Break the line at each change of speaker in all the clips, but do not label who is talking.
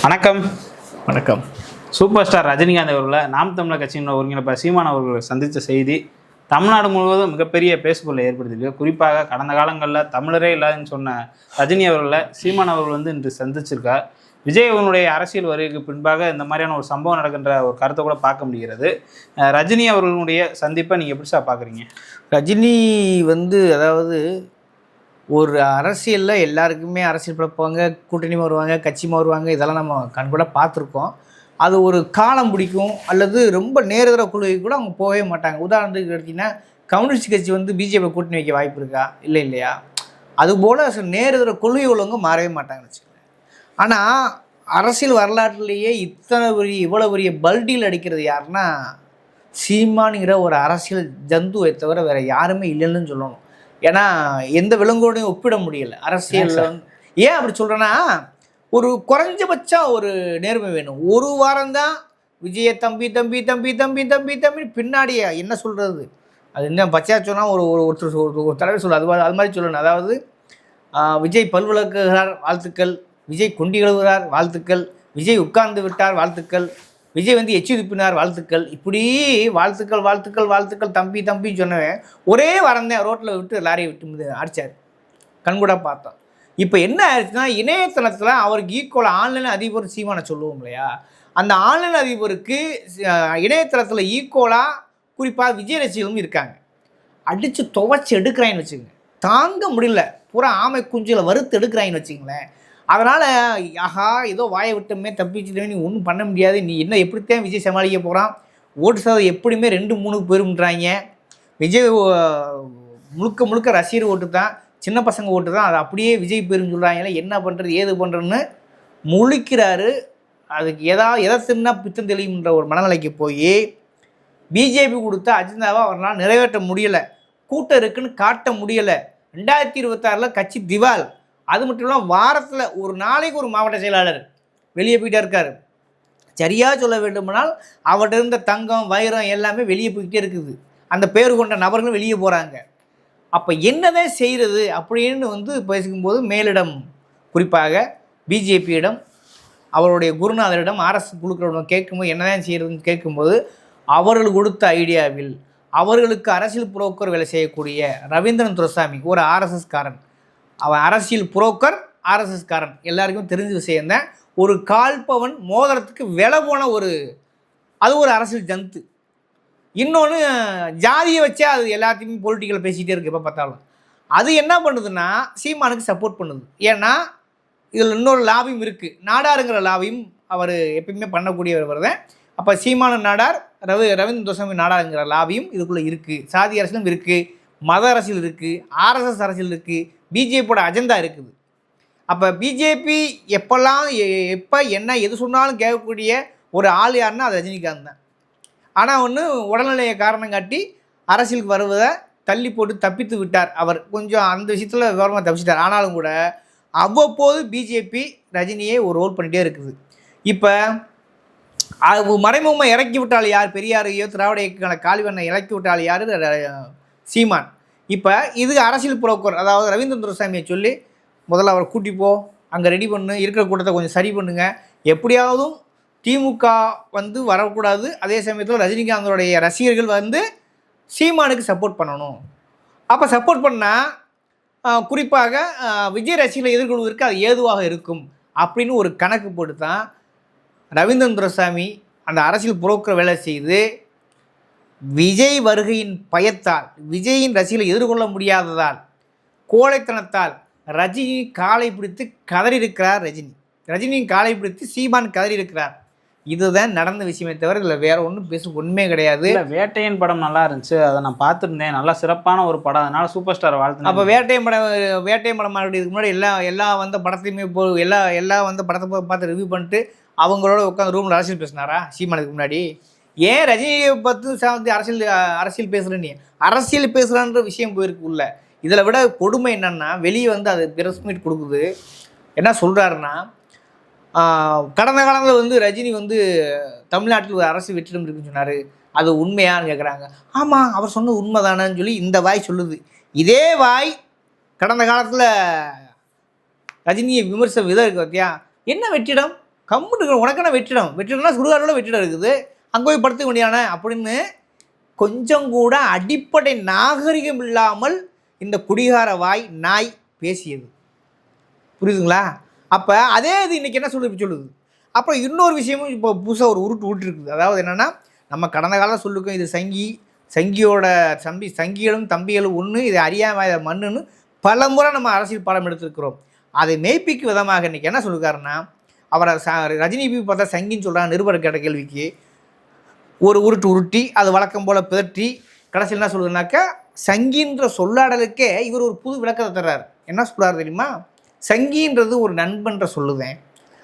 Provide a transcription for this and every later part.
வணக்கம்.
வணக்கம்.
Super star Rajinikanth அவர்களை நாம் தமிழர் கட்சியின் ஒருங்கிணைப்பாளர் சீமான் அவர்களை சந்தித்த செய்தி தமிழ்நாடு முழுவதும் மிகப்பெரிய பேசுபொருளை ஏற்படுத்தியிருக்கு. குறிப்பாக கடந்த காலங்களில் தமிழரே இல்லாதுன்னு சொன்ன ரஜினி அவர்களை சீமான் அவர்கள் இன்று சந்திச்சிருக்கார். விஜய் அவர்களுடைய அரசியல் வருகைக்கு பின்பாக இந்த மாதிரியான ஒரு சம்பவம் நடக்கின்ற ஒரு கருத்தை கூட பார்க்க முடிகிறது. ரஜினி அவர்களுடைய சந்திப்பை நீங்கள் எப்படி சார் பார்க்குறீங்க?
ரஜினி அதாவது ஒரு அரசியலில் எல்லாருக்குமே அரசியல் பிறப்பாங்க, கூட்டணி வருவாங்க, கட்சி வருவாங்க, இதெல்லாம் நம்ம கண்கூட பார்த்துருக்கோம். அது ஒரு காலம் பிடிக்கும், அல்லது ரொம்ப நேரெதிர குழுவைக்கு கூட அவங்க போகவே மாட்டாங்க. உதாரணத்துக்கு எடுத்திங்கன்னா கம்யூனிஸ்ட் கட்சி பிஜேபி கூட்டணி வைக்க வாய்ப்பு இருக்கா? இல்லையா? அதுபோல் நேரெதிர கொள்கை உள்ளவங்க மாறவே மாட்டாங்கன்னு வச்சுக்கோங்க. ஆனால் அரசியல் வரலாற்றுலேயே இவ்வளோ பெரிய பல்டியில் அடிக்கிறது யாருன்னா சீமானுங்கிற ஒரு அரசியல் ஜந்துவை தவிர வேறு யாருமே இல்லைன்னு சொல்லணும். ஏன்னா எந்த விலங்கோடையும் ஒப்பிட முடியலை அரசியல். ஏன் அப்படி சொல்கிறேன்னா, ஒரு குறைஞ்சபட்சம் ஒரு நேர்மை வேணும். ஒரு வாரம் தான் விஜயை தம்பி தம்பி தம்பி தம்பி தம்பி தம்பி பின்னாடியே என்ன சொல்கிறது, அது இன்னும் பச்சையாக சொன்னால் ஒருத்தர் ஒரு தலைவர் சொல்ல அது மாதிரி சொல்லணும். அதாவது விஜய் பல்விளக்குகிறார் வாழ்த்துக்கள், விஜய் கொண்டி கழுவுகிறார் வாழ்த்துக்கள், விஜய் உட்கார்ந்து விட்டார் வாழ்த்துக்கள், விஜய் எச்சி துப்பினார் வாழ்த்துக்கள், இப்படி வாழ்த்துக்கள் வாழ்த்துக்கள் வாழ்த்துக்கள் தம்பி தம்பின்னு சொன்னவன் ஒரே வரந்தேன் ரோட்டில் விட்டு லாரியை விட்டு அடித்தார். கண்கூட பார்த்தோம். இப்போ என்ன ஆயிடுச்சுன்னா, இணையதளத்தில் அவருக்கு ஈக்குவலாக ஆன்லைன் அதிபர் சீமானை சொல்லுவோம் இல்லையா, அந்த ஆன்லைன் அதிபருக்கு இணையதளத்தில் ஈக்குவலாக குறிப்பாக விஜய் ரசிகர்களும் இருக்காங்க. அடித்து துவைச்சி எடுக்கிறான்னு வச்சுக்கோங்க, தாங்க முடியல, பூரா ஆமை குஞ்சில் வறுத்து எடுக்கிறான்னு வச்சுங்களேன். அதனால் ஆஹா ஏதோ வாயை விட்டோமே தப்பிச்சுட்டே, நீ ஒன்றும் பண்ண முடியாது, நீ என்ன எப்படித்தான் விஜய் சமாளிக்க போகிறான், ஓட்டு சதவீதம் எப்படியுமே 2-3 போயிருன்றாங்க. விஜய் முழுக்க முழுக்க ரசிகர் ஓட்டு தான், சின்ன பசங்க ஓட்டு தான், அது அப்படியே விஜய் போயிருன்னு சொல்கிறாங்களே, என்ன பண்ணுறது ஏது பண்ணுறதுன்னு முழிக்கிறாரு. அதுக்கு எதை தின்னா பித்தம் தெளியும்ன்ற ஒரு மனநிலைக்கு போய் பிஜேபி கொடுத்த அஜெண்டாவை அவரால் நிறைவேற்ற முடியலை, கூட்டம் இருக்குன்னு காட்ட முடியலை. 2026 கட்சி திவால். அது மட்டும் இல்லாமல் வாரத்தில் ஒரு நாளைக்கு ஒரு மாவட்ட செயலாளர் வெளியே போயிட்டே இருக்கார். சரியாக சொல்ல வேண்டுமானால் அவர்கிட்ட இருந்த தங்கம் வைரம் எல்லாமே வெளியே போய்கிட்டே இருக்குது. அந்த பேர் கொண்ட நபர்களும் வெளியே போகிறாங்க. அப்போ என்னதான் செய்கிறது அப்படின்னு பேசும்போது மேலிடம், குறிப்பாக பிஜேபியிடம், அவருடைய குருநாதரிடம், ஆர்எஸ் குழுக்களிடம் கேட்கும்போது என்னதான் செய்கிறதுன்னு கேட்கும்போது, அவர்கள் கொடுத்த ஐடியாவில் அவர்களுக்கு அரசியல் புரோக்கர் வேலை செய்யக்கூடிய ரவீந்திரன் துரைசாமி ஒரு ஆர்எஸ்எஸ் காரன், அவன் அரசியல் புரோக்கர், ஆர்எஸ்எஸ் காரன், எல்லாருக்கும் தெரிஞ்ச விஷயந்தான். ஒரு கால்பவன் மோதிரத்துக்கு விலை போன அது ஒரு அரசியல் ஜந்து. இன்னொன்று ஜாதியை வச்சே அது எல்லாத்தையுமே பொலிட்டிக்கல் பேசிகிட்டே இருக்குது. எப்போ பார்த்தாலும் அது என்ன பண்ணுதுன்னா சீமானுக்கு சப்போர்ட் பண்ணுது. ஏன்னா இதில் இன்னொரு லாபியும் இருக்குது, நாடாருங்கிற லாபியும் அவர் எப்பயுமே பண்ணக்கூடியவர் தான். அப்போ சீமான நாடார், ரவீந்திர துரைசாமி நாடாருங்கிற லாபியும் இதுக்குள்ளே இருக்குது. சாதி அரசியலும் இருக்குது, மத அரசியல் இருக்குது, ஆர்எஸ்எஸ் அரசியல் இருக்குது, பிஜேபியோட அஜெண்டா இருக்குது. அப்போ பிஜேபி எப்போ என்ன எது சொன்னாலும் கேட்கக்கூடிய ஒரு ஆள் யாருன்னா அது ரஜினிகாந்த் தான். ஆனால் உடல்நிலையை காரணம் காட்டி அரசியலுக்கு வருவதை தள்ளி போட்டு தப்பித்து விட்டார். அவர் கொஞ்சம் அந்த விஷயத்தில் விவரமாக தப்பிச்சிட்டார். ஆனாலும் கூட அவ்வப்போது பிஜேபி ரஜினியை ஒரு ரோல் பண்ணிகிட்டே இருக்குது. இப்போ மறைமுகமாக இறக்கி விட்டால் யார், பெரியாரையோ திராவிட இயக்கங்களை காலிவண்ணை இறக்கி விட்டால் யார், சீமான். இப்போ இது அரசியல் புரோக்கர், அதாவது ரவீந்திரன் துரைசாமியை சொல்லி முதல்ல அவரை கூட்டிப்போ, அங்கே ரெடி பண்ணு, இருக்கிற கூட்டத்தை கொஞ்சம் சரி பண்ணுங்க, எப்படியாவதும் திமுக வரக்கூடாது, அதே சமயத்தில் ரஜினிகாந்தோடைய ரசிகர்கள் சீமானுக்கு சப்போர்ட் பண்ணணும். அப்போ சப்போர்ட் பண்ணால் குறிப்பாக விஜய் ரசிகர்களை எதிர்கொள்வதற்கு அது ஏதுவாக இருக்கும் அப்படின்னு ஒரு கணக்கு போட்டு தான் ரவீந்திரன் துரைசாமி அந்த அரசியல் புரோக்கர் வேலை செய்து விஜய் வருகையின் பயத்தால், விஜயின் ரசிகர்களை எதிர்கொள்ள முடியாததால், கோழைத்தனத்தால் ரஜினி காலை பிடித்து கதறியிருக்கிறார். ரஜினியின் காலை பிடித்து சீமான் கதறியிருக்கிறார். இதுதான் நடந்த விஷயமே தவிர இதில் வேறு ஒன்றும் உண்மையே கிடையாது.
வேட்டையன் படம் நல்லா இருந்துச்சு, அதை நான் பார்த்துருந்தேன், நல்லா சிறப்பான ஒரு படம், அதனால் சூப்பர் ஸ்டார் வாழ்த்து.
அப்போ வேட்டையன் படம் இதுக்கு முன்னாடி எல்லா வந்த படத்தையுமே எல்லா வந்த படத்தை பார்த்து ரிவ்யூ பண்ணிட்டு அவங்களோட உட்காந்து ரூமில் அரசியல் பேசினாரா சீமானுக்கு முன்னாடி? ஏன் ரஜினியை பார்த்து அரசியல் பேசுகிறேன்னு அரசியல் பேசுகிறான்ற விஷயம் போயிருக்கு உள்ள. இதில் விட கொடுமை என்னென்னா, வெளியே அது பிரஸ் மீட் கொடுக்குது. என்ன சொல்கிறாருன்னா, கடந்த காலங்களில் ரஜினி தமிழ்நாட்டில் ஒரு அரசு வெற்றிடம் இருக்குன்னு சொன்னார், அது உண்மையான்னு கேட்குறாங்க. ஆமாம், அவர் சொன்னது உண்மை தானேன்னு சொல்லி இந்த வாய் சொல்லுது. இதே வாய் கடந்த காலத்தில் ரஜினியை விமர்சன விதம் இருக்கு பார்த்தியா, என்ன வெற்றிடம், கம்முன்னு உனக்கான வெற்றிடம்னா சுடுகாடோட வெற்றிடம் இருக்குது, அங்கே போய் படுத்துக்க முடியானே அப்படின்னு கொஞ்சம் கூட அடிப்படை நாகரிகம் இல்லாமல் இந்த குடிகார வாய் நாய் பேசியது. புரியுதுங்களா? அப்போ அதே இது இன்றைக்கி என்ன சொல்லுது. அப்புறம் இன்னொரு விஷயமும் இப்போ புதுசாக ஒரு உருட்டு இருக்குது. அதாவது என்னென்னா, நம்ம கடந்த காலம் சொல்லிருக்கோம் இது சங்கியோட சங்கிகளும் தம்பிகளும் ஒன்று, இது அறியாமல் மண்ணுன்னு பல முறை நம்ம அரசியல் பாடம் எடுத்துருக்கிறோம். அதை மெய்ப்பிக்கும் விதமாக இன்றைக்கி என்ன சொல்லிருக்காருன்னா, அவரை ரஜினி பார்த்தா சங்கின்னு சொல்கிறாங்க. நிருபர் கேட்ட கேள்விக்கு ஒரு உருட்டி அது வழக்கம் போல் பிதற்றி கடைசியில் என்ன சொல்லுதுனாக்கா, சங்கின்ற சொல்லாடலுக்கே இவர் ஒரு புது விளக்கத்தை தர்றார். என்ன சொல்கிறார் தெரியுமா? சங்கின்றது ஒரு நண்பன்ற சொல்லுதேன்,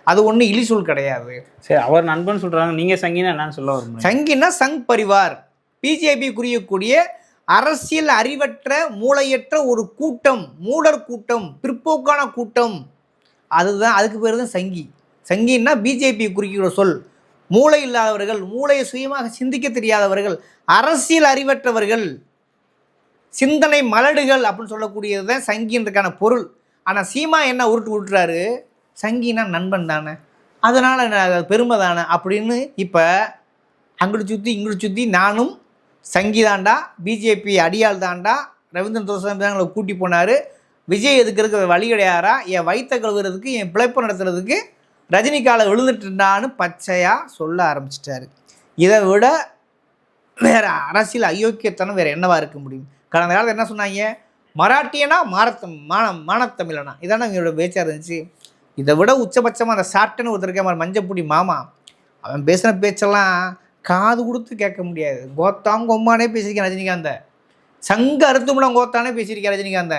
அது ஒன்றும் இழி சொல் கிடையாது.
சரி, அவர் நண்பன் சொல்கிறாங்க, நீங்கள் சங்கின்னா என்னன்னு சொல்ல வரும்?
சங்கின்னா சங் பரிவார், பிஜேபி குறியக்கூடிய அரசியல் அறிவற்ற மூளையற்ற ஒரு கூட்டம், மூடர் கூட்டம், பிற்போக்கான கூட்டம். அதுதான், அதுக்கு பேர் தான் சங்கி. சங்கின்னா பிஜேபி குறிக்கிற சொல். மூளை இல்லாதவர்கள், மூளையை சுயமாக சிந்திக்க தெரியாதவர்கள், அரசியல் அறிவற்றவர்கள், சிந்தனை மலடுகள் அப்படின்னு சொல்லக்கூடியது தான் சங்கின்றதுக்கான பொருள். ஆனால் சீமா என்ன உருட்டுறாரு, சங்கினா நண்பன் தானே, அதனால் பெருமை தானே அப்படின்னு. இப்போ அங்கிட்டு சுற்றி இங்கிட்டு சுற்றி நானும் சங்கி தாண்டா, பிஜேபி அடியால் தாண்டா, ரவீந்திரன் தோசை கூட்டி போனார், விஜய் எதுக்கிறதுக்கு வழி கிடையாரா, என் வயிற்ற கழுவுறதுக்கு, என் பிழைப்பு நடத்துறதுக்கு ரஜினிகாலை விழுந்துட்டுருந்தான்னு பச்சையாக சொல்ல ஆரம்பிச்சிட்டாரு. இதை விட வேறு அரசியல் அயோக்கியத்தனம் வேறு என்னவா இருக்க முடியும்? கடந்த காலத்தில் என்ன சொன்னாங்க, மராட்டியனா மானத்தமிழனா, இதான இவங்களோட பேச்சாக இருந்துச்சு. இதை விட உச்சபட்சமாக அந்த சாப்பிட்டேன்னு ஒருத்தர் இருக்க மாதிரி மஞ்சப்பூடி மாமா, அவன் பேசின பேச்செல்லாம் காது கொடுத்து கேட்க முடியாது. கோத்தாம் கொம்மானே பேசியிருக்கேன் ரஜினிகாந்த, சங்க அறுத்துமுடம் கோத்தானே பேசியிருக்கேன் ரஜினிகாந்த.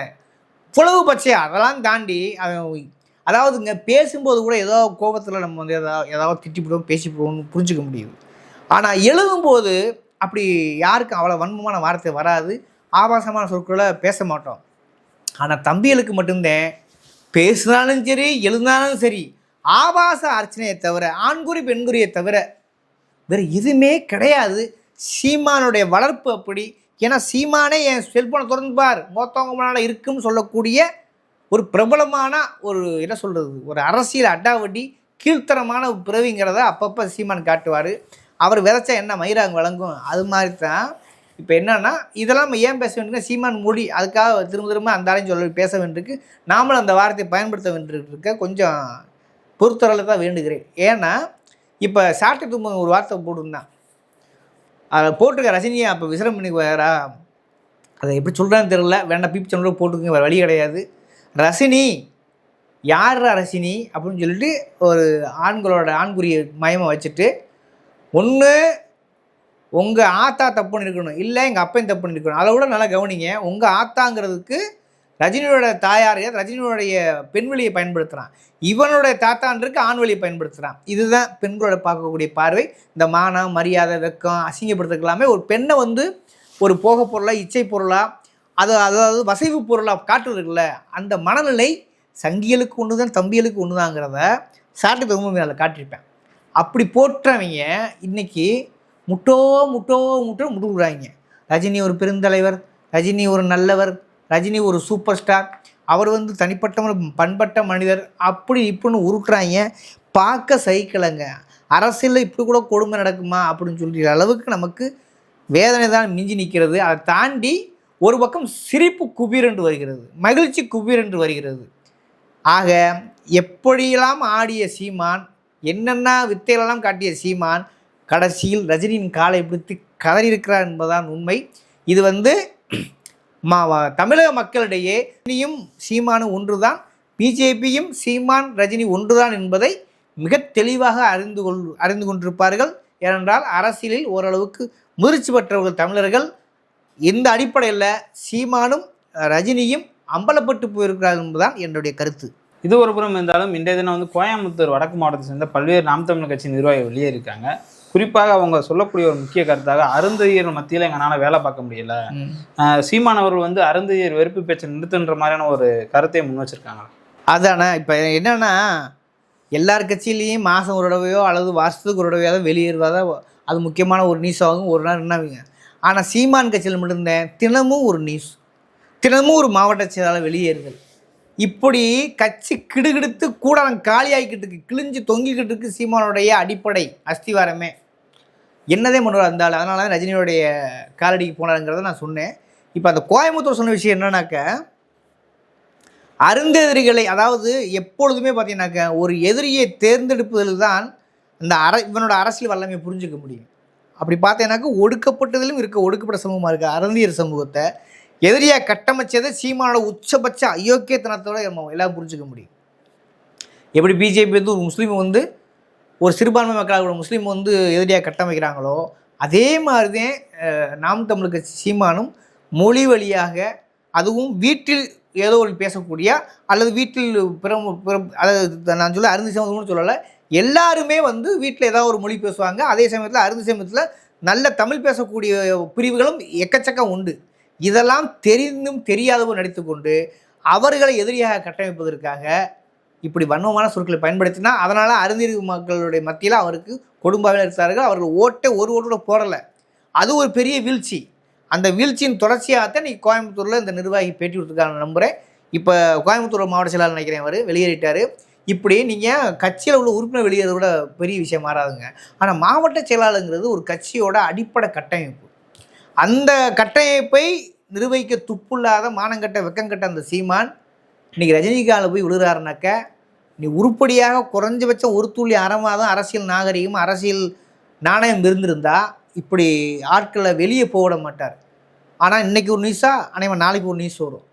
இவ்வளவு பச்சையா அதெல்லாம் தாண்டி அவன், அதாவது இங்கே பேசும்போது கூட ஏதோ கோபத்தில் நம்ம வந்து ஏதாவது திட்டிவிடுவோம் பேசிவிடுவோம்னு புரிஞ்சுக்க முடியுது. ஆனால் எழுதும்போது அப்படி யாருக்கும் அவ்வளோ வன்மமான வார்த்தை வராது, ஆபாசமான சொற்களை பேச மாட்டோம். ஆனால் தம்பிகளுக்கு மட்டும்தான் பேசினாலும் சரி எழுதினாலும் சரி ஆபாச அர்ச்சனையை தவிர, ஆண்குறி பெண்குறியை தவிர வேறு எதுவுமே கிடையாது. சீமானுடைய வளர்ப்பு அப்படி. ஏன்னா சீமானே என் செல்ஃபோனை திறந்து பார் மொத்தவங்களால் இருக்குன்னு சொல்லக்கூடிய ஒரு பிரபலமான ஒரு என்ன சொல்கிறது, ஒரு அரசியல் அடாவடி கீழ்த்தரமான ஒரு பிறவிங்கிறத அப்பப்போ சீமான் காட்டுவார். அவர் விதைச்சா என்ன மயிராங்க வழங்கும், அது மாதிரி தான். இப்போ என்னென்னா, இதெல்லாம் நம்ம ஏன் பேச வேண்டியிருக்க, சீமான் மொழி அதுக்காக திரும்ப அந்த ஆளையும் சொல்ல பேச வேண்டியிருக்கு, நாமளும் அந்த வார்த்தையை பயன்படுத்த வேண்டியிருக்க கொஞ்சம் பொறுத்தரவில் தான் வேண்டுகிறேன். ஏன்னா இப்போ சாப்பிட்டு ஒரு வார்த்தை போட்டிருந்தான், அதை போட்டிருக்க ரஜினியை அப்போ விசிரம் பண்ணி வேறா, அதை எப்படி சொல்கிறான்னு தெரியல, வேண்டாம் பீப் சேனலில் போட்டுருங்க, வேறு வழி கிடையாது. ரசினி யாரா ரசினி அப்படின்னு சொல்லிட்டு ஒரு ஆண்குறிய மயமை வச்சுட்டு, ஒன்று உங்கள் ஆத்தா தப்பு பண்ணியிருக்கணும், இல்லை எங்கள் அப்பையும் தப்பு பண்ணியிருக்கணும். அதை விட நல்லா கவனிங்க, உங்கள் ஆத்தாங்கிறதுக்கு ரஜினியோட தாயார் ரஜினியோடைய பெண்வெளியை பயன்படுத்துகிறான், இவனுடைய தாத்தான்றதுக்கு ஆண்வெளியை பயன்படுத்துகிறான். இதுதான் பெண்களோட பார்க்கக்கூடிய பார்வை. இந்த மானம் மரியாதை வெக்கம் அசிங்கப்படுத்துக்கலாமே ஒரு பெண்ணை வந்து ஒரு போக பொருளாக இச்சை பொருளாக அதாவது வசைவு பொருளாக காட்டுறதுக்குல்ல, அந்த மனநிலை சங்கிகளுக்கு ஒன்று தான் தம்பிகளுக்கு ஒன்று தாங்கிறத சாட்டு ரொம்ப அதில் காட்டியிருப்பேன். அப்படி போற்றவங்க இன்றைக்கி முட்டுறாங்க. ரஜினி ஒரு பெருந்தலைவர், ரஜினி ஒரு நல்லவர், ரஜினி ஒரு சூப்பர் ஸ்டார், அவர் வந்து தனிப்பட்ட பண்பட்ட மனிதர், அப்படி இப்படின்னு உருட்டுறாங்க. பார்க்க சகிக்கலைங்க. அரசியலில் இப்படி கூட கொடுமை நடக்குமா அப்படின்னு சொல்லிற அளவுக்கு நமக்கு வேதனை தான் மிஞ்சி நிற்கிறது. அதை தாண்டி ஒரு பக்கம் சிரிப்பு குபீரென்று வருகிறது, மகிழ்ச்சி குபீரென்று வருகிறது. ஆக எப்படியெல்லாம் ஆடிய சீமான், என்னென்ன வித்தைகளெல்லாம் காட்டிய சீமான், கடைசியில் ரஜினியின் காலை பிடித்து கதறியிருக்கிறார் என்பதுதான் உண்மை. இது வந்து தமிழக மக்களிடையே ரஜினியும் சீமானும் ஒன்றுதான், பிஜேபியும் சீமான் ரஜினி ஒன்றுதான் என்பதை மிக தெளிவாக அறிந்து கொண்டிருப்பார்கள். ஏனென்றால் அரசியலில் ஓரளவுக்கு முதிர்ச்சி பெற்றவர்கள் தமிழர்கள். இந்த அடிப்படையில் சீமானும் ரஜினியும் அம்பலப்பட்டு போயிருக்கிறார்கள் என்பதுதான் என்னுடைய கருத்து.
இது ஒரு புறம் இருந்தாலும் இன்றைய தினம் வந்து கோயம்புத்தூர் வடக்கு மாவட்டத்தை சேர்ந்த பல்வேறு நாம் தமிழர் கட்சி நிர்வாகிகள் வெளியே இருக்காங்க. குறிப்பாக அவங்க சொல்லக்கூடிய ஒரு முக்கிய கருத்தாக, அருந்ததியர் மத்தியில் எங்களால் வேலை பார்க்க முடியல, சீமானவர்கள் வந்து அருந்ததியர் வெறுப்பு பேச்சை நிறுத்துன்ற மாதிரியான ஒரு கருத்தை முன் வச்சிருக்காங்க.
அதானே இப்போ என்னென்னா, எல்லார் கட்சியிலையும் மாதம் ஒரு தடவையோ அல்லது வருஷத்துக்கு ஒரு தடவையோ தான் வெளியேறுவதா அது முக்கியமான ஒரு நியூஸ் ஆகும், ஒரு நாள் என்னவீங்க. ஆனால் சீமான் கட்சியில் மட்டும்தான் தினமும் ஒரு நியூஸ், தினமும் ஒரு மாவட்ட செயலாளர் வெளியேறுதல். இப்படி கட்சி கிடுகிடுத்து கூடாரம் காலியாகிக்கிட்டு இருக்கு, கிழிஞ்சு தொங்கிக்கிட்டு இருக்கு சீமானுடைய அடிப்படை அஸ்திவாரமே. என்னதே பண்ணுவார் அந்த ஆள். அதனால தான் ரஜினியோடைய காலடிக்கு போனாருங்கிறத நான் சொன்னேன். இப்போ அந்த கோயம்புத்தூர் சொன்ன விஷயம் என்னன்னாக்க, அருந்தெதிரிகளை, அதாவது எப்பொழுதுமே பார்த்தீங்கன்னாக்க ஒரு எதிரியை தேர்ந்தெடுப்பதில் தான் இந்த இவனோட அரசியல் வல்லமையை புரிஞ்சுக்க முடியும். அப்படி பார்த்தீங்கன்னாக்க ஒடுக்கப்பட்டதிலும் ஒடுக்கப்பட்ட சமூகமாக இருக்க அருந்தியர் சமூகத்தை எதிரியாக கட்டமைச்சதை சீமானோட உச்சபட்ச அயோக்கியத்தனத்தோட எல்லாம் புரிஞ்சுக்க முடியும். எப்படி பிஜேபி வந்து ஒரு முஸ்லீமை வந்து ஒரு சிறுபான்மை மக்களாக முஸ்லீம் வந்து எதிரியாக கட்டமைக்கிறாங்களோ, அதே மாதிரி தான் நாம் தமிழ் கட்சி சீமானும் மொழி வழியாக, அதுவும் வீட்டில் ஏதோ ஒரு பேசக்கூடிய அல்லது வீட்டில் அதாவது நான் சொல்ல அருந்தி சமூகம்னு சொல்லலை, எல்லாருமே வந்து வீட்டில் ஏதாவது ஒரு மொழி பேசுவாங்க. அதே சமயத்தில் அருந்தி சமயத்தில் நல்ல தமிழ் பேசக்கூடிய பிரிவுகளும் எக்கச்சக்கம் உண்டு. இதெல்லாம் தெரிந்தும் தெரியாதவர் நடித்து கொண்டு அவர்களை எதிரியாக கட்டமைப்பதற்காக இப்படி வன்மமான சொற்களை பயன்படுத்தினா, அதனால் அருந்தியர் மக்களுடைய மத்தியில் அவருக்கு கொடும்பாவில் இருக்கிறார்கள். அவர்கள் ஒரு ஓட்டோட போடலை. அது ஒரு பெரிய வீழ்ச்சி. அந்த வீழ்ச்சியின் தொடர்ச்சியாகத்தான் நீ கோயம்புத்தூரில் இந்த நிர்வாகி பேட்டி கொடுத்துருக்காங்க நம்புகிறேன். இப்போ கோயம்புத்தூர் மாவட்ட செயலாளர் நினைக்கிறேன், அவர் வெளியேறிட்டார். இப்படி நீங்கள் கட்சியில் உள்ள உறுப்பினர் வெளியேறத விட பெரிய விஷயம் மாறாதுங்க. ஆனால் மாவட்ட செயலாளருங்கிறது ஒரு கட்சியோட அடிப்படை கட்டமைப்பு. அந்த கட்டமைப்பை நிர்வகிக்க துப்புள்ளாத மானங்கட்ட வெக்கங்கட்ட அந்த சீமான் இன்றைக்கி ரஜினிகாவில் போய் விழுகிறாருனாக்க, நீ உருப்படியாக குறைஞ்சபட்சம் ஒரு துள்ளி அறமாதம் அரசியல் நாகரிகம் அரசியல் நாணயம் இருந்திருந்தா இப்படி ஆட்களை வெளியே போட மாட்டார். ஆனால் இன்றைக்கி ஒரு நியூஸாக அனைவன் நாளைக்கு ஒரு நியூஸ் வரும்.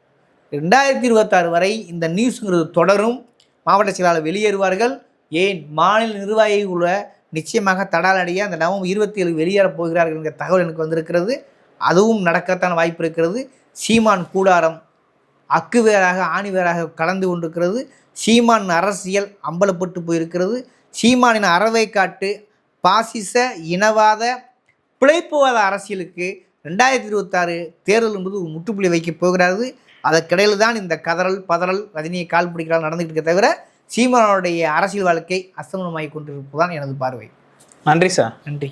2026 வரை இந்த நியூஸுங்கிறது தொடரும். மாவட்ட செயலாளர் வெளியேறுவார்கள். ஏன் மாநில நிர்வாகிகள் நிச்சயமாக தடாலடிய அந்த நவம்பர் 27 வெளியேறப் போகிறார்கள் என்கிற தகவல் எனக்கு வந்திருக்கிறது. அதுவும் நடக்கத்தான் வாய்ப்பு இருக்கிறது. சீமான் கூடாரம் அக்கு வேறாக ஆணி வேறாக கலந்து கொண்டிருக்கிறது. சீமான் அரசியல் அம்பலப்பட்டு போயிருக்கிறது. சீமானின் அறவை காட்டு பாசிச இனவாத பிழைப்புவாத அரசியலுக்கு 2026 தேர்தல் என்பது ஒரு முற்றுப்புள்ளி வைக்கப் போகிறது. அதற்கிடையில் தான் இந்த கதறல் பதறல் ரஜினியை கால் பிடிக்கிறால் நடந்துகிட்டு இருக்க தவிர சீமானுடைய அரசியல் வாழ்க்கை அஸ்தமனமாகி கொண்டிருப்பதுதான் எனது பார்வை.
நன்றி சார்.
நன்றி.